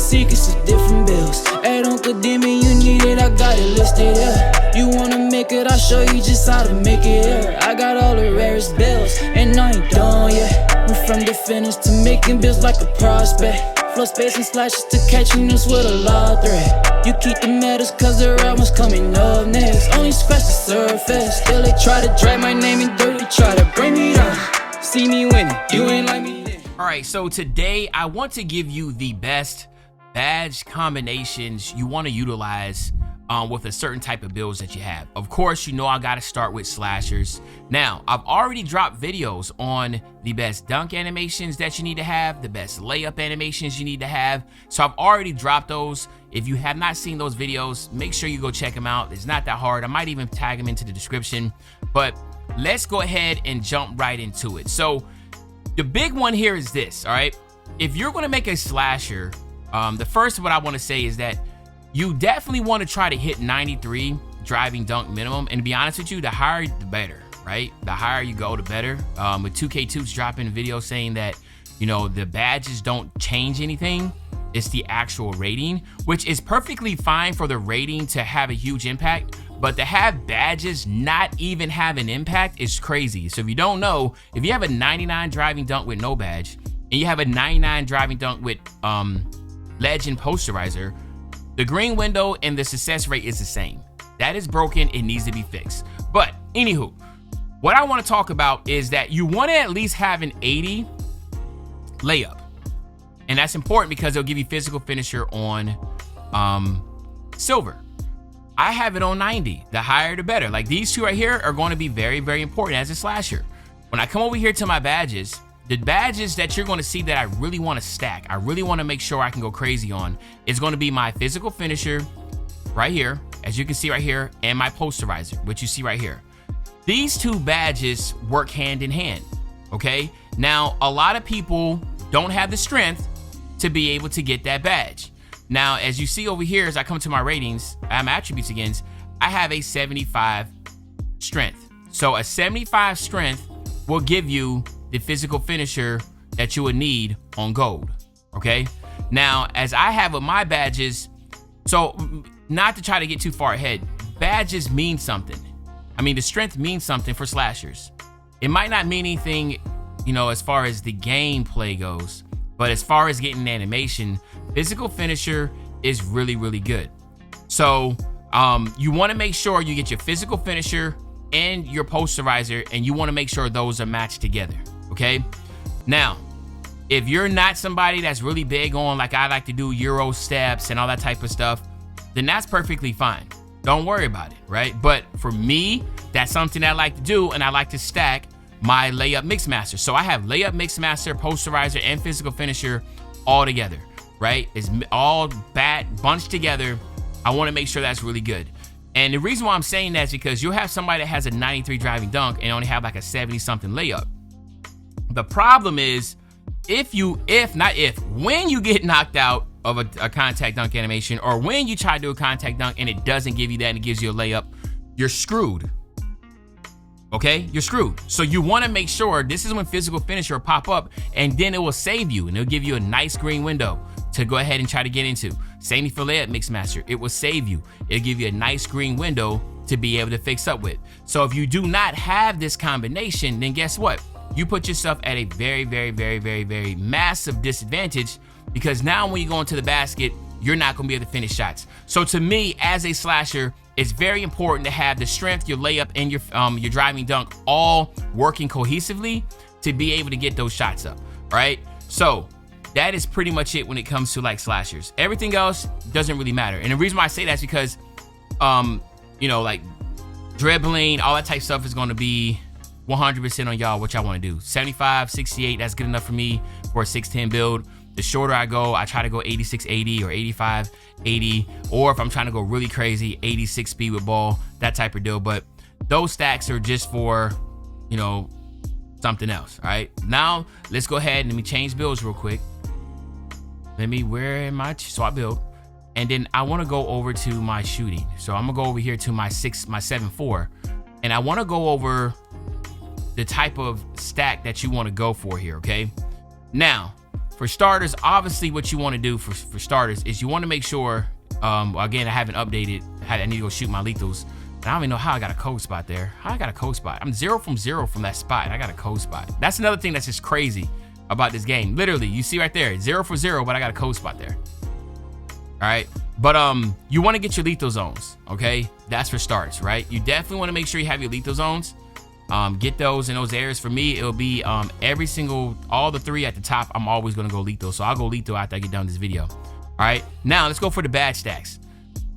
secrets of different bills. Hey, don't condemn me, you need it, I got it listed here. You wanna make it, I'll show you just how to make it here. I got all the rarest bills, and I ain't done yet. Went from the finish to making bills like a prospect. Flow space and slashes to catching us with a lot of threat. You keep the medals cause the right one's coming up next. Only scratch the surface, still they try to drag my name in dirt. They try to bring me down, see me winning, you ain't like me then. Alright, so today I want to give you the best badge combinations you want to utilize with a certain type of builds that you have. Of course, you know I gotta start with slashers. Now, I've already dropped videos on the best dunk animations that you need to have, the best layup animations you need to have. So I've already dropped those. If you have not seen those videos, make sure you go check them out. It's not that hard. I might even tag them into the description. But let's go ahead and jump right into it. So the big one here is this, all right? If you're gonna make a slasher, the first what I wanna say is that you definitely want to try to hit 93 driving dunk minimum. And to be honest with you, the higher the better, right? The higher you go, the better. With 2K2's dropping a video saying that, you know, the badges don't change anything. It's the actual rating, which is perfectly fine for the rating to have a huge impact. But to have badges not even have an impact is crazy. So if you don't know, if you have a 99 driving dunk with no badge, and you have a 99 driving dunk with legend posterizer, the green window and the success rate is the same. That is broken, it needs to be fixed. But anywho, what I want to talk about is that you want to at least have an 80 layup. And that's important because it'll give you physical finisher on silver. I have it on 90. The higher the better. Like these two right here are going to be very, very important as a slasher. When I come over here to my badges, the badges that you're going to see that I really want to stack, I really want to make sure I can go crazy on, is going to be my physical finisher right here, as you can see right here, and my posterizer, which you see right here. These two badges work hand in hand, okay? Now, a lot of people don't have the strength to be able to get that badge. Now, as you see over here, as I come to my ratings, my attributes again, I have a 75 strength. So a 75 strength will give you the physical finisher that you would need on gold, okay? Now, as I have with my badges, so not to try to get too far ahead, badges mean something. I mean, the strength means something for slashers. It might not mean anything, you know, as far as the gameplay goes, but as far as getting animation, physical finisher is really, really good. So you want to make sure you get your physical finisher and your posterizer, and you want to make sure those are matched together. Okay, now, if you're not somebody that's really big on, like I like to do Euro steps and all that type of stuff, then that's perfectly fine. Don't worry about it, right? But for me, that's something that I like to do, and I like to stack my layup mixmaster. So I have layup mixmaster, posterizer, and physical finisher all together, right? It's all bunched together. I want to make sure that's really good. And the reason why I'm saying that is because you'll have somebody that has a 93 driving dunk and only have like a 70 something layup. The problem is when you get knocked out of a contact dunk animation, or when you try to do a contact dunk and it doesn't give you that and it gives you a layup, you're screwed. Okay, you're screwed. So you want to make sure this is when physical finisher will pop up, and then it will save you and it'll give you a nice green window to go ahead and try to get into. Same for layup mixmaster, it will save you. It'll give you a nice green window to be able to fix up with. So if you do not have this combination, then guess what? You put yourself at a very, very, very, very, very massive disadvantage, because now when you go into the basket, you're not going to be able to finish shots. So to me, as a slasher, it's very important to have the strength, your layup, and your driving dunk all working cohesively to be able to get those shots up, right? So that is pretty much it when it comes to like slashers. Everything else doesn't really matter. And the reason why I say that is because, you know, like dribbling, all that type of stuff is going to be 100% on y'all, what y'all want to do. 75, 68, that's good enough for me for a 6'10 build. The shorter I go, I try to go 86, 80 or 85, 80, or if I'm trying to go really crazy, 86 speed with ball, that type of deal. But those stacks are just for, you know, something else. All right, now let's go ahead and let me change builds real quick. Where am I? So I build, and then I want to go over to my shooting. So I'm gonna go over here to my 7-4, and I want to go over the type of stack that you want to go for here. Okay, now for starters, obviously what you want to do for starters is you want to make sure, again, I haven't updated, I need to go shoot my lethals. And I don't even know how I got a code spot there. How I got a code spot? I'm 0 from 0 from that spot, and I got a code spot. That's another thing that's just crazy about this game. Literally, you see right there, 0 for 0, but I got a code spot there. All right, but you want to get your lethal zones, okay? That's for starts, right? You definitely want to make sure you have your lethal zones. Get those in those areas. For me, it'll be all the 3 at the top. I'm always gonna go lethal, so I'll go lethal after I get done this video. All right, now let's go for the badge stacks.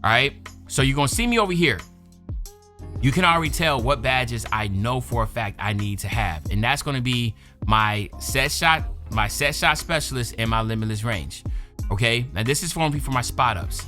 All right, so you're gonna see me over here. You can already tell what badges I know for a fact I need to have, and that's gonna be my set shot specialist, and my limitless range. Okay, now this is for my spot ups.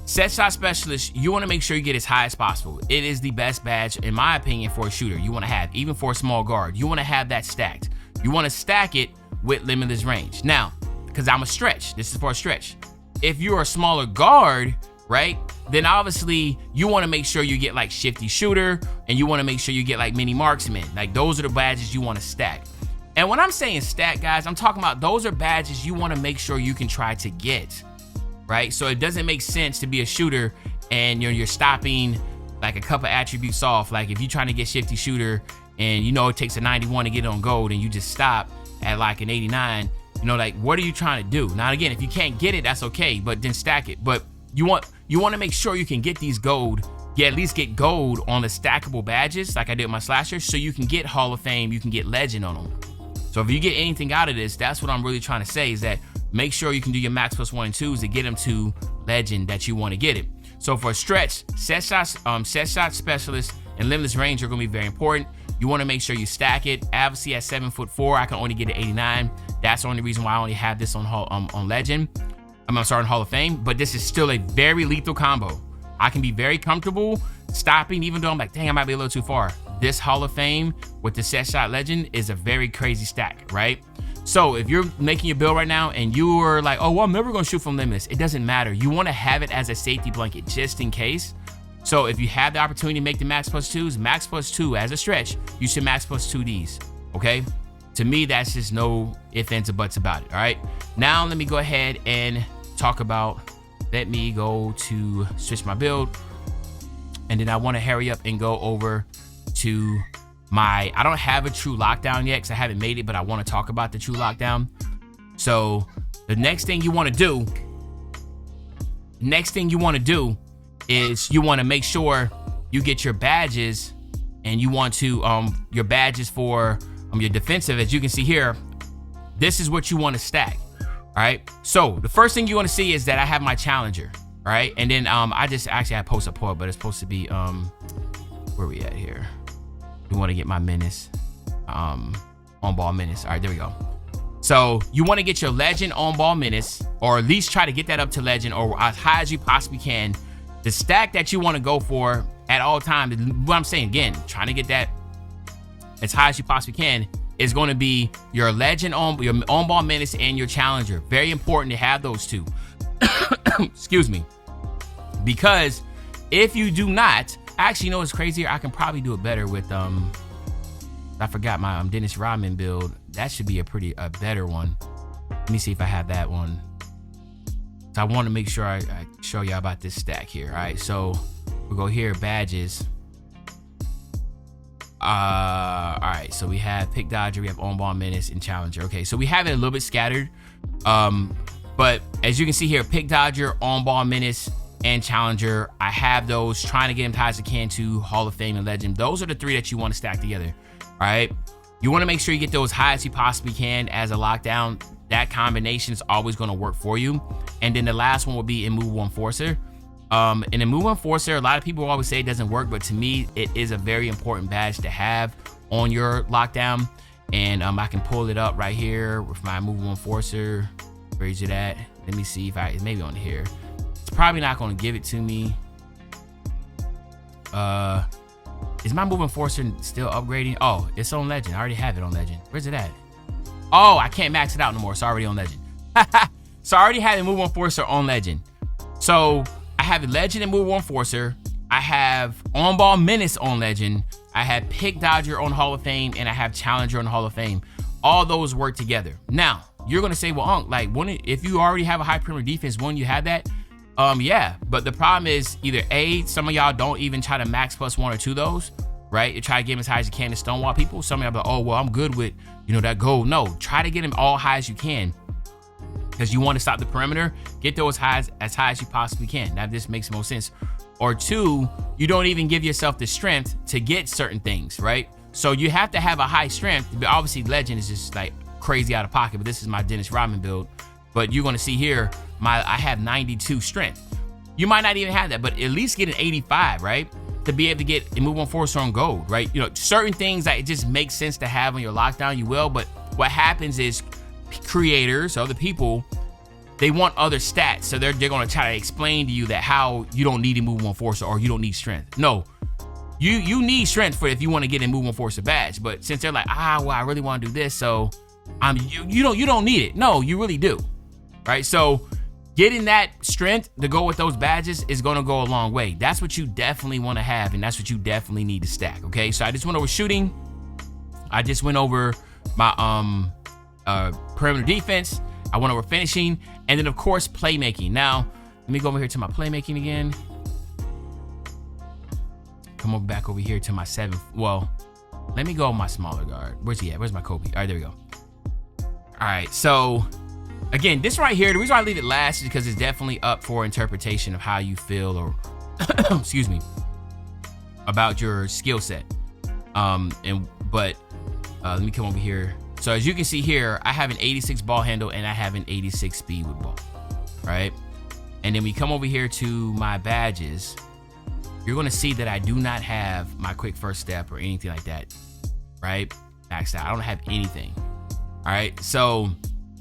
Set shot specialist, you want to make sure you get as high as possible. It is the best badge, in my opinion, for a shooter. You want to have, even for a small guard, you want to have that stacked. You want to stack it with limitless range. Now, because I'm a stretch, this is for a stretch. If you're a smaller guard, right, then obviously you want to make sure you get like shifty shooter, and you want to make sure you get like mini marksman. Like those are the badges you want to stack. And when I'm saying stack, guys, I'm talking about those are badges you want to make sure you can try to get, right? So it doesn't make sense to be a shooter and you're stopping like a couple attributes off. Like if you're trying to get shifty shooter and you know it takes a 91 to get on gold and you just stop at like an 89, you know, like what are you trying to do? Now again, if you can't get it, that's okay, but then stack it. But you want to make sure you can get these gold, at least get gold on the stackable badges like I did with my slasher, so you can get Hall of Fame, you can get legend on them. So if you get anything out of this, that's what I'm really trying to say, is that make sure you can do your max plus 1 and 2s to get them to legend that you want to get it. So for a stretch, set shot specialist and limitless range are going to be very important. You want to make sure you stack it. Obviously at 7'4", I can only get to 89. That's the only reason why I only have this on legend. I'm starting Hall of Fame, but this is still a very lethal combo. I can be very comfortable stopping, even though I'm like, dang, I might be a little too far. This Hall of Fame with the set shot legend is a very crazy stack, right? So if you're making your build right now and you are like, oh, well, I'm never gonna shoot from limits, it doesn't matter. You wanna have it as a safety blanket just in case. So if you have the opportunity to make the max plus 2s, max plus 2 as a stretch, you should max plus 2 these, okay? To me, that's just no ifs, ands, or buts about it, all right? Now let me go ahead and talk about, let me go to switch my build. And then I wanna hurry up and go over to I don't have a true lockdown yet because I haven't made it, but I want to talk about the true lockdown. So the next thing you want to do is you want to make sure you get your badges, and you want to your badges for your defensive. As you can see here, this is what you want to stack. All right, so the first thing you want to see is that I have my challenger, all right? And then I just actually had post support, but it's supposed to be where we at here? We want to get my menace, on ball menace. All right, there we go. So you want to get your legend on ball menace, or at least try to get that up to legend, or as high as you possibly can. The stack that you want to go for at all times, what I'm saying again, trying to get that as high as you possibly can, is going to be your legend your on ball menace and your challenger. Very important to have those two. Excuse me, because if you do not, actually, you know what's crazier? I can probably do it better with I forgot my Dennis Rodman build. That should be a better one. Let me see if I have that one. So I want to make sure I show y'all about this stack here. All right, so we'll go here, badges. All right, so we have Pick Dodger, we have On Ball Menace, and Challenger. Okay, so we have it a little bit scattered. But as you can see here, Pick Dodger, On Ball Menace, and Challenger, I have those, trying to get them high as I can to Hall of Fame and Legend. Those are the 3 that you want to stack together, all right? You want to make sure you get those high as you possibly can as a lockdown. That combination is always going to work for you. And then the last one will be Immovable Enforcer. And Immovable Enforcer, a lot of people always say it doesn't work, but to me, it is a very important badge to have on your lockdown. And I can pull it up right here with my Immovable Enforcer. Where is it at? Let me see if it's maybe on here. It's probably not going to give it to me. Is my Moving Enforcer still upgrading? Oh, it's on Legend. I already have it on Legend. Where's it at? Oh, I can't max it out no more. It's already on Legend. So I already have the Moving Enforcer on Legend. So I have Legend and Moving Enforcer. I have On Ball Menace on Legend. I have Pick Dodger on Hall of Fame, and I have Challenger on Hall of Fame. All those work together. Now, you're gonna say, well, Unc, like, if you already have a high perimeter defense, wouldn't you have that? Yeah, but the problem is either A, some of y'all don't even try to max plus 1 or 2 those, right? You try to get them as high as you can to stonewall people. Some of y'all be like, oh, well, I'm good with, that gold. No, try to get them all high as you can, because you want to stop the perimeter. Get those highs as high as you possibly can. That just makes most sense. Or 2, you don't even give yourself the strength to get certain things, right? So you have to have a high strength. Obviously, legend is just like crazy out of pocket, but this is my Dennis Rodman build. But you're gonna see here, I have 92 strength. You might not even have that, but at least get an 85, right? To be able to get a move on force on gold, right? Certain things that it just makes sense to have on your lockdown, you will. But what happens is creators, other people, they want other stats. So they're gonna try to explain to you that how you don't need a move on force or you don't need strength. No, you need strength for if you want to get a move on force or badge. But since they're like, well, I really want to do this, so you don't need it. No, you really do. Right, so getting that strength to go with those badges is going to go a long way. That's what you definitely want to have, and that's what you definitely need to stack. Okay, so I just went over shooting. I just went over my perimeter defense. I went over finishing, and then of course playmaking. Now let me go over here to my playmaking again. Come over back over here to my 7th. Well, let me go with my smaller guard. Where's he at? Where's my Kobe? All right, there we go. All right, so. Again, this right here, the reason why I leave it last is because it's definitely up for interpretation of how you feel or, excuse me, about your skill set. But let me come over here. So as you can see here, I have an 86 ball handle and I have an 86 speed with ball, right? And then we come over here to my badges. You're gonna see that I do not have my quick first step or anything like that, right? Maxed out. I don't have anything. All right, so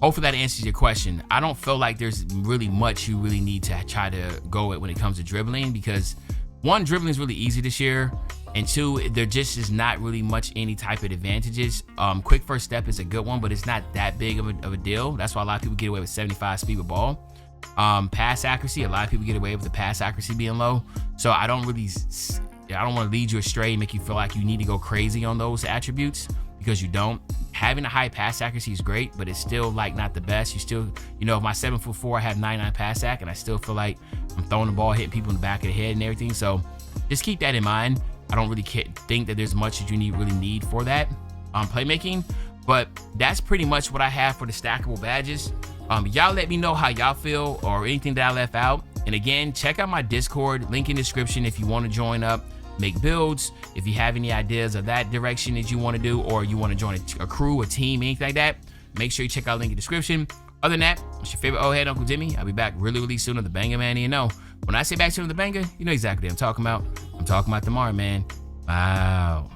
hopefully that answers your question. I don't feel like there's really much you really need to try to go at when it comes to dribbling, because 1, dribbling is really easy this year, and 2, there just is not really much any type of advantages. Quick first step is a good one, but it's not that big of a deal. That's why a lot of people get away with 75 speed with ball. Pass accuracy, a lot of people get away with the pass accuracy being low. So I don't want to lead you astray and make you feel like you need to go crazy on those attributes, because you don't. Having a high pass accuracy is great, but it's still like not the best. You still, if my 7'4", I have 99 pass ac, and I still feel like I'm throwing the ball, hitting people in the back of the head and everything. So just keep that in mind. I don't really think that there's much that you really need for that playmaking, but that's pretty much what I have for the stackable badges. Y'all let me know how y'all feel or anything that I left out. And again, check out my Discord, link in the description if you want to join up, make builds. If you have any ideas of that direction that you want to do, or you want to join a crew, a team, anything like that, make sure you check out the link in the description. Other than that, it's your favorite old head, Uncle Jimmy. I'll be back really soon on the Banger, man. When I say back soon on the Banger, you know exactly what I'm talking about. I'm talking about tomorrow, man. Wow.